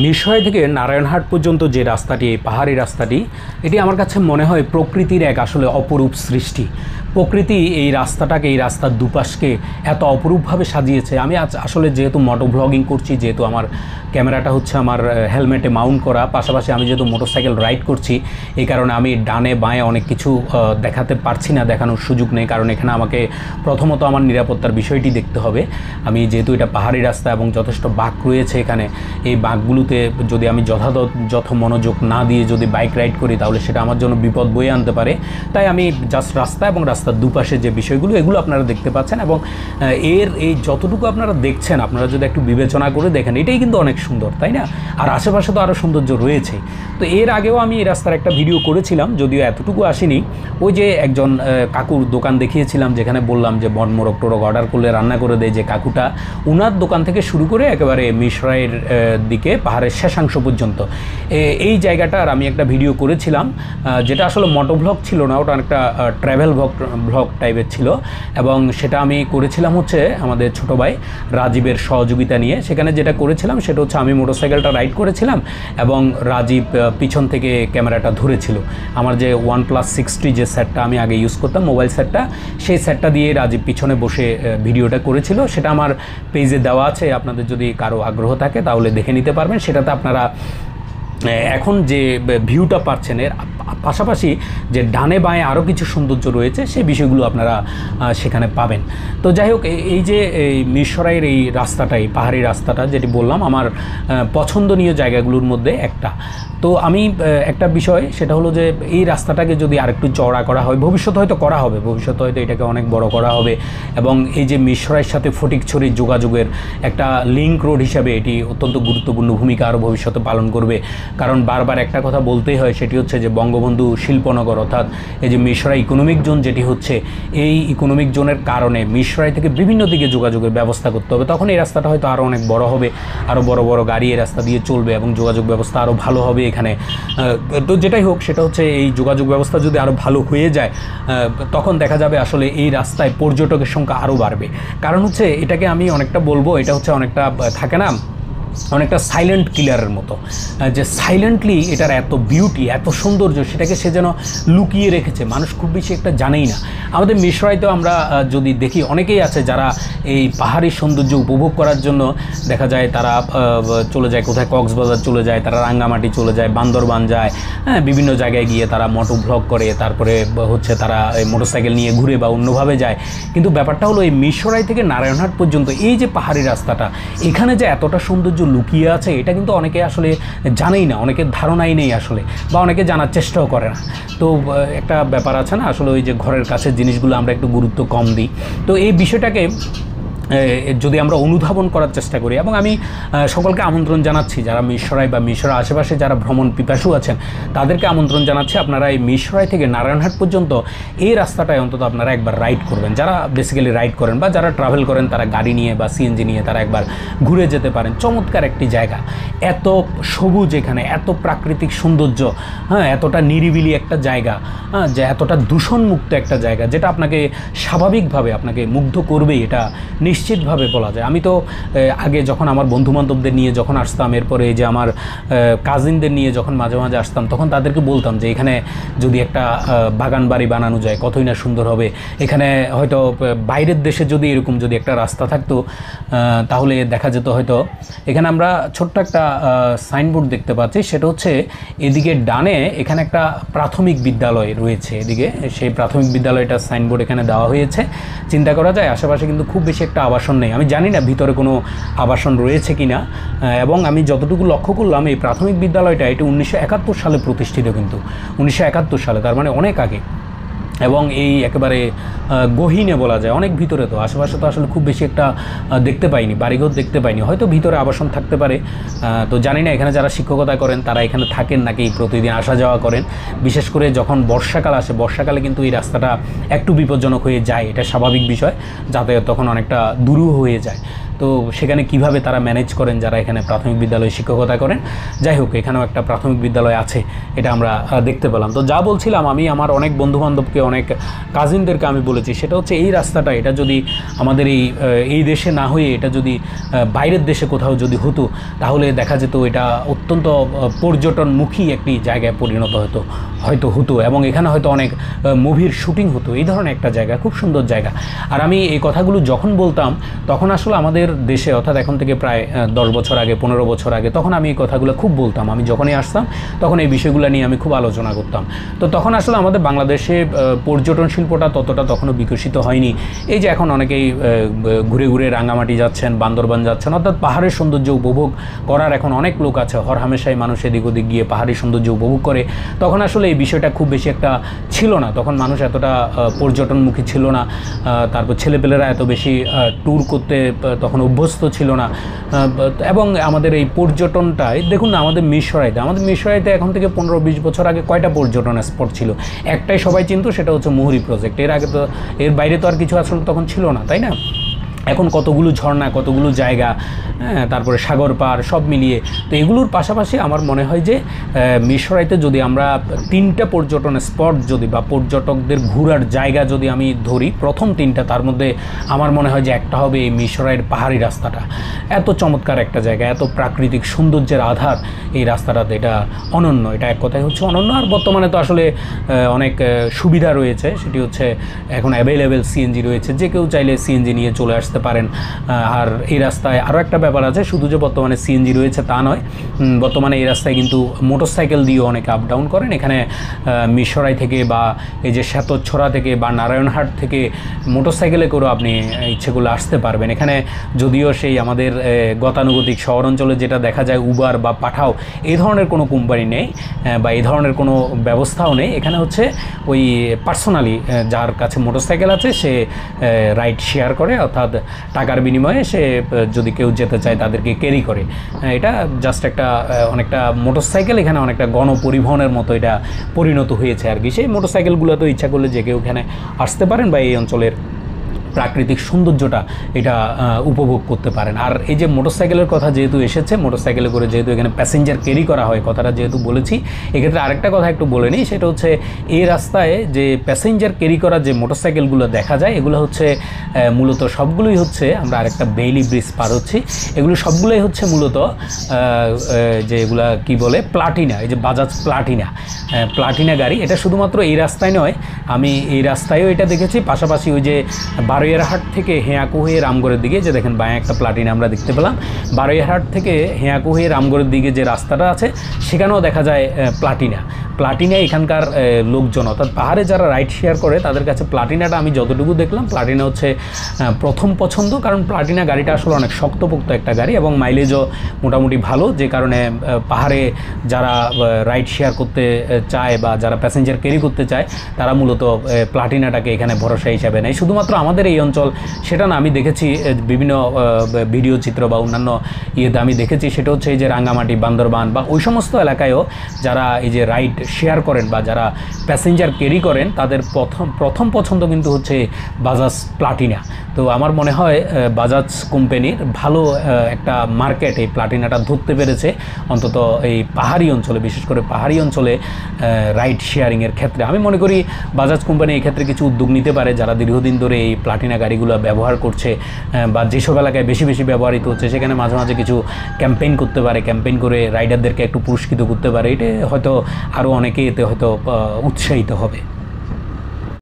মিরসরাই থেকে নারায়ণহাট পর্যন্ত যে রাস্তাটি, এই পাহাড়ি রাস্তাটি, এটি আমার কাছে মনে হয় প্রকৃতির এক আসলে অপরূপ সৃষ্টি। প্রকৃতি এই রাস্তাটাকে, এই রাস্তার দুপাশকে এত অপরূপভাবে সাজিয়েছে। আমি আজ আসলে যেহেতু মোটো ব্লগিং করছি, যেহেতু আমার ক্যামেরাটা হচ্ছে আমার হেলমেটে মাউন্ট করা, পাশাপাশি আমি যেহেতু মোটরসাইকেল রাইড করছি, এই কারণে আমি ডানে বাঁয়ে অনেক কিছু দেখাতে পারছি না, দেখানোর সুযোগ নেই। কারণ এখানে আমাকে প্রথমত আমার নিরাপত্তার বিষয়টি দেখতে হবে। আমি যেহেতু এটা পাহাড়ি রাস্তা এবং যথেষ্ট বাঁক রয়েছে এখানে, এই বাঁকগুলোতে যদি আমি যথ মনোযোগ না দিয়ে যদি বাইক রাইড করি, তাহলে সেটা আমার জন্য বিপদ বয়ে আনতে পারে। তাই আমি জাস্ট রাস্তা এবং রাস্তার দুপাশে যে বিষয়গুলো, এগুলো আপনারা দেখতে পাচ্ছেন। এবং এই যতটুকু আপনারা দেখছেন, আপনারা যদি একটু বিবেচনা করে দেখেন, এটাই কিন্তু অনেক সুন্দর, তাই না? আর আশেপাশে তো আরও সৌন্দর্য রয়েছে। তো এর আগেও আমি এই রাস্তার একটা ভিডিও করেছিলাম, যদিও এতটুকু আসেনি। ওই যে একজন কাকুর দোকান দেখিয়েছিলাম, যেখানে বললাম যে মোরগ টোরগ অর্ডার করলে রান্না করে দেয় যে কাকুটা, ওনার দোকান থেকে শুরু করে একেবারে মিরসরাইয়ের দিকে পাহাড়ের শেষাংশ পর্যন্ত এই জায়গাটার আমি একটা ভিডিও করেছিলাম, যেটা আসলে মোটো ব্লগ ছিল না, ওটা একটা ট্র্যাভেল ব্লগ টাইপের ছিল। এবং সেটা আমি করেছিলাম হচ্ছে আমাদের ছোটো ভাই রাজীবের সহযোগিতা নিয়ে। সেখানে যেটা করেছিলাম সেটা হচ্ছে আমি মোটরসাইকেলটা রাইড করেছিলাম এবং রাজীব পিছন থেকে ক্যামেরাটা ধরেছিল। আমার যে OnePlus 6T যে সেটটা আমি আগে ইউজ করতাম, মোবাইল সেটটা, সেই সেটটা দিয়ে রাজীব পিছনে বসে ভিডিওটা করেছিল। সেটা আমার পেজে দেওয়া আছে, আপনাদের যদি কারো আগ্রহ থাকে তাহলে দেখে নিতে পারবেন। সেটাতে আপনারা এখন যে ভিউটা পাচ্ছেন, এর পাশাপাশি যে ডানে বাঁয়ে আরও কিছু সৌন্দর্য রয়েছে, সেই বিষয়গুলো আপনারা সেখানে পাবেন। তো যাই হোক, এই যে এই মিরসরাইয়ের এই রাস্তাটা, এই পাহাড়ি রাস্তাটা যেটি বললাম, আমার পছন্দনীয় জায়গাগুলোর মধ্যে একটা। তো আমি একটা বিষয়, সেটা হলো যে এই রাস্তাটাকে যদি আরেকটু চওড়া করা হয়, ভবিষ্যতে হয়তো করা হবে, ভবিষ্যতে হয়তো এটাকে অনেক বড় করা হবে। এবং এই যে মিরসরাইয়ের সাথে ফটিকছড়ি যোগাযোগের একটা লিঙ্ক রোড হিসাবে এটি অত্যন্ত গুরুত্বপূর্ণ ভূমিকা আরও ভবিষ্যতে পালন করবে। কারণ বারবার একটা কথা বলতেই হয়, সেটি হচ্ছে যে বঙ্গবন্ধু শিল্পনগর, অর্থাৎ এই যে মিরসরাই ইকোনমিক জোন যেটি হচ্ছে, এই ইকোনমিক জোনের কারণে মিরসরাই থেকে বিভিন্ন দিকে যোগাযোগের ব্যবস্থা করতে হবে। তখন এই রাস্তাটা হয়তো আরও অনেক বড় হবে, আরও বড় বড় গাড়ি এই রাস্তা দিয়ে চলবে এবং যোগাযোগ ব্যবস্থা আরও ভালো হবে এখানে। তো যেটাই হোক, সেটা হচ্ছে এই যোগাযোগ ব্যবস্থা যদি আরও ভালো হয়ে যায়, তখন দেখা যাবে আসলে এই রাস্তায় পর্যটকের সংখ্যা আরও বাড়বে। কারণ হচ্ছে এটাকে আমি অনেকটা বলবো, এটা হচ্ছে অনেকটা থাকে না, অনেকটা সাইলেন্ট কিলারের মতো, যে সাইলেন্টলি এটার এত বিউটি, এত সৌন্দর্য, সেটাকে সে যেন লুকিয়ে রেখেছে, মানুষ খুব বেশি একটা জানেই না। আমাদের মিরসরাইতেও আমরা যদি দেখি, অনেকেই আছে যারা এই পাহাড়ি সৌন্দর্য উপভোগ করার জন্য দেখা যায় তারা চলে যায় কোথায়, কক্সবাজার চলে যায়, তারা রাঙ্গামাটি চলে যায়, বান্দরবান যায়, হ্যাঁ, বিভিন্ন জায়গায় গিয়ে তারা মোটো ব্লগ করে, তারপরে হচ্ছে তারা মোটরসাইকেল নিয়ে ঘুরে বা অন্যভাবে যায়। কিন্তু ব্যাপারটা হলো এই মিরসরাই থেকে নারায়ণহাট পর্যন্ত এই যে পাহাড়ি রাস্তাটা, এখানে যে এতটা সৌন্দর্য লুকিয়ে আছে, এটা কিন্তু অনেকে আসলে জানেই না, অনেকের ধারণাই নেই আসলে, বা অনেকে জানার চেষ্টাও করে না। তো একটা ব্যাপার আছে না, আসলে ওই যে ঘরের কাছের জিনিসগুলো আমরা একটু গুরুত্ব কম দিই। তো এই বিষয়টাকে যদি আমরা অনুধাবন করার চেষ্টা করি, এবং আমি সকলকে আমন্ত্রণ জানাচ্ছি, যারা মিরসরাই বা মিরসরাই আশেপাশে যারা ভ্রমণ পিপাসু আছেন, তাদেরকে আমন্ত্রণ জানাচ্ছি, আপনারা এই মিরসরাই থেকে নারায়ণহাট পর্যন্ত এই রাস্তাটায় অন্তত আপনারা একবার রাইড করবেন। যারা বেসিক্যালি রাইড করেন বা যারা ট্রাভেল করেন, তারা গাড়ি নিয়ে বা সিএনজি নিয়ে তারা একবার ঘুরে যেতে পারেন। চমৎকার একটি জায়গা, এত সবুজ এখানে, এত প্রাকৃতিক সৌন্দর্য, হ্যাঁ, এতটা নিরিবিলি একটা জায়গা, হ্যাঁ, যে এতটা দূষণমুক্ত একটা জায়গা, যেটা আপনাকে স্বাভাবিকভাবে আপনাকে মুগ্ধ করবেই, এটা নিশ্চিতভাবে বলা যায়। আমি তো আগে যখন আমার বন্ধুবান্ধবদের নিয়ে যখন আসতাম, এরপরে যে আমার কাজিনদের নিয়ে যখন মাঝে মাঝে আসতাম, তখন তাদেরকে বলতাম যে এখানে যদি একটা বাগান বাড়ি বানানো যায়, কতই না সুন্দর হবে। এখানে হয়তো বাইরের দেশে যদি এরকম যদি একটা রাস্তা থাকতো, তাহলে দেখা যেত হয়তো। এখানে আমরা ছোট্ট একটা সাইনবোর্ড দেখতে পাচ্ছি, সেটা হচ্ছে এদিকে ডানে, এখানে একটা প্রাথমিক বিদ্যালয় রয়েছে এদিকে, সেই প্রাথমিক বিদ্যালয়টার সাইনবোর্ড এখানে দেওয়া হয়েছে। চিন্তা করা যায় আশেপাশে কিন্তু খুব বেশি একটা আবাসন নেই, আমি জানি না ভিতরে কোনো আবাসন রয়েছে কিনা। এবং আমি যতটুকু লক্ষ্য করলাম, এই প্রাথমিক বিদ্যালয়টা এটা 1971 সালে প্রতিষ্ঠিত, কিন্তু 1971 সালে, তার মানে অনেক আগে। এবং এই একেবারে গহীনে বলা যায়, অনেক ভিতরে, তো আশেপাশে তো আসলে খুব বেশি একটা দেখতে পাইনি, বাড়িঘর দেখতে পাইনি, হয়তো ভিতরে আবাসন থাকতে পারে। তো জানি না এখানে যারা শিক্ষকতা করেন তারা এখানে থাকেন নাকি প্রতিদিন আসা যাওয়া করেন। বিশেষ করে যখন বর্ষাকাল আসে, বর্ষাকালে কিন্তু এই রাস্তাটা একটু বিপজ্জনক হয়ে যায়, এটা স্বাভাবিক বিষয়, যাতায়াত তখন অনেকটা দূরও হয়ে যায়। তো সেখানে কিভাবে তারা ম্যানেজ করেন যারা এখানে প্রাথমিক বিদ্যালয়ে শিক্ষকতা করেন। যাই হোক, এখানেও একটা প্রাথমিক বিদ্যালয় আছে, এটা আমরা দেখতে পেলাম। তো যা বলছিলাম, আমি আমার অনেক বন্ধুবান্ধবকে, অনেক কাজিনদেরকে আমি বলেছি, সেটা হচ্ছে এই রাস্তাটা, এটা যদি আমাদের এই দেশে না হয়ে এটা যদি বাইরের দেশে কোথাও যদি হতো, তাহলে দেখা যেত এটা অত্যন্ত পর্যটনমুখী একটি জায়গায় পরিণত হতো এবং এখানে হয়তো অনেক মুভির শুটিং হতো। এই ধরনের একটা জায়গা, খুব সুন্দর জায়গা। আর আমি এই কথাগুলো যখন বলতাম, তখন আসলে আমাদের দেশে, অর্থাৎ এখন থেকে প্রায় 10 বছর আগে, 15 বছর আগে, তখন আমি এই কথাগুলো খুব বলতাম। আমি যখনই আসতাম তখন এই বিষয়গুলো নিয়ে আমি খুব আলোচনা করতাম। তো তখন আসলে আমাদের বাংলাদেশে পর্যটন শিল্পটা ততটা তখনও বিকশিত হয়নি। এই যে এখন অনেকেই ঘুরে ঘুরে রাঙ্গামাটি যাচ্ছেন, বান্দরবান যাচ্ছেন, অর্থাৎ পাহাড়ের সৌন্দর্য উপভোগ করার এখন অনেক লোক আছে। হরহামেশাই মানুষ এদিক ওদিক গিয়ে পাহাড়ি সৌন্দর্য উপভোগ করে। তখন আসলে এই বিষয়টা খুব বেশি একটা ছিল না, তখন মানুষ এতটা পর্যটনমুখী ছিল না। তারপর ছেলেপেলেরা এত বেশি ট্যুর করতে তখন অভ্যস্ত ছিল না। এবং আমাদের এই পর্যটনটাই দেখুন না, আমাদের মিরসরাইতে এখন থেকে 15-20 বছর আগে কয়টা পর্যটন স্পট ছিল? একটাই সবাই চিনতো, সেটা হচ্ছে মুহুরী প্রজেক্ট। এর আগে তো, এর বাইরে তো আর কিছু আসলে তখন ছিল না, তাই না? এখন কতগুলো ঝর্ণা, কতগুলো জায়গা, তারপরে সাগর পার, সব মিলিয়ে। তো এগুলোর পাশাপাশি আমার মনে হয় যে মিরসরাইতে যদি আমরা 3টা পর্যটন স্পট যদি, বা পর্যটকদের ঘোরার জায়গা যদি আমি ধরি, প্রথম 3টা, তার মধ্যে আমার মনে হয় যে একটা হবে এই মিরসরাইয়ের পাহাড়ি রাস্তাটা। এত চমৎকার একটা জায়গা, এত প্রাকৃতিক সৌন্দর্যের আধার এই রাস্তাটাতে, এটা অনন্য। এটা এক কথায় হচ্ছে অনন্য। আর বর্তমানে তো আসলে অনেক সুবিধা রয়েছে, সেটি হচ্ছে এখন অ্যাভেলেবেল সিএনজি রয়েছে, যে কেউ চাইলে সিএনজি নিয়ে চলে আসতে পারেন। আর এই রাস্তায় আরও একটা ব্যাপার আছে, শুধু যে বর্তমানে সিএনজি রয়েছে তা নয়, বর্তমানে এই রাস্তায় কিন্তু মোটরসাইকেল দিয়েও অনেকে আপ ডাউন করেন। এখানে মিরসরাই থেকে বা এই যে শ্বেতছড়া থেকে বা নারায়ণহাট থেকে মোটরসাইকেলে করেও আপনি ইচ্ছে করলে আসতে পারবেন। এখানে যদিও সেই আমাদের গতানুগতিক শহর অঞ্চলে যেটা দেখা যায় উবার বা পাঠাও, এই ধরনের কোনো কোম্পানি নেই বা এই ধরনের কোনো ব্যবস্থাও নেই। এখানে হচ্ছে ওই পার্সোনালি যার কাছে মোটরসাইকেল আছে সে রাইড শেয়ার করে, অর্থাৎ টাকার বিনিময়ে সে যদি কেউ যেতে চায় তাদেরকে ক্যারি করে। এটা জাস্ট একটা অনেকটা মোটরসাইকেল এখানে অনেকটা গণপরিবহনের মতো এটা পরিণত হয়েছে আর কি। সেই মোটরসাইকেলগুলো তো ইচ্ছা করলে যে কেউ এখানে আসতে পারেন বা এই অঞ্চলের প্রাকৃতিক সৌন্দর্যটা এটা উপভোগ করতে পারেন। আর এই যে মোটরসাইকেলের কথা যেহেতু এসেছে, মোটরসাইকেলে করে যেহেতু এখানে প্যাসেঞ্জার ক্যারি করা হয়, কথাটা যেহেতু বলেছি, এক্ষেত্রে আরেকটা কথা একটু বলে নিই, সেটা হচ্ছে এই রাস্তায় যে প্যাসেঞ্জার ক্যারি করা যে মোটরসাইকেলগুলো দেখা যায়, এগুলো হচ্ছে মূলত সবগুলোই হচ্ছে, আমরা আরেকটা বেইলি ব্রিজ পার হচ্ছি, এগুলো সবগুলোই হচ্ছে মূলত যে এগুলা কি বলে, প্লাটিনা, এই যে বাজাজ প্লাটিনা গাড়ি। এটা শুধুমাত্র এই রাস্তায় নয়, আমি এই রাস্তায়ও এটা দেখেছি, পাশাপাশি ওই যে বারৈয়ারহাট থেকে হেয়াকু হয়ে রামগড়ের দিকে, যে দেখেন বাঁয়ে একটা প্লাটিনা আমরা দেখতে পেলাম, বারৈয়ারহাট থেকে হেয়াকু হয়ে রামগড়ের দিকে যে রাস্তাটা আছে সেখানেও দেখা যায় প্লাটিনা এখানকার লোকজন, অর্থাৎ পাহাড়ে যারা রাইড শেয়ার করে তাদের কাছে প্লাটিনাটা আমি যতটুকু দেখলাম, প্লাটিনা হচ্ছে প্রথম পছন্দ। কারণ প্লাটিনা গাড়িটা আসলে অনেক শক্তপোক্ত একটা গাড়ি এবং মাইলেজও মোটামুটি ভালো, যে কারণে পাহাড়ে যারা রাইড শেয়ার করতে চায় বা যারা প্যাসেঞ্জার ক্যারি করতে চায় তারা মূলত প্লাটিনাটাকে এখানে ভরসা হিসাবে নেয়। শুধুমাত্র আমাদের এই অঞ্চল সেটা না, আমি দেখেছি বিভিন্ন ভিডিও চিত্র বা অন্যান্য ইয়েতে আমি দেখেছি, সেটা হচ্ছে এই যে রাঙ্গামাটি, বান্দরবান বা ওই সমস্ত এলাকায়ও যারা এই যে রাইড শেয়ার করেন বা যারা প্যাসেঞ্জার ক্যারি করেন তাদের প্রথম পছন্দ কিন্তু হচ্ছে বাজাজ প্লাটিনা। তো আমার মনে হয় বাজাজ কোম্পানির ভালো একটা মার্কেট এই প্লাটিনাটা ধরতে পেরেছে, অন্তত এই পাহাড়ি অঞ্চলে, বিশেষ করে পাহাড়ি অঞ্চলে রাইড শেয়ারিংয়ের ক্ষেত্রে। আমি মনে করি বাজাজ কোম্পানি এই ক্ষেত্রে কিছু উদ্যোগ নিতে পারে, যারা দীর্ঘদিন ধরে এই প্লাটিনা গাড়িগুলো ব্যবহার করছে বা যেসব এলাকায় বেশি বেশি ব্যবহৃত হচ্ছে সেখানে মাঝে মাঝে কিছু ক্যাম্পেইন করতে পারে, ক্যাম্পেইন করে রাইডারদেরকে একটু পুরস্কৃত করতে পারে। এটা হয়তো আরও অনেকে এতে হয়তো উৎসাহিত হবে।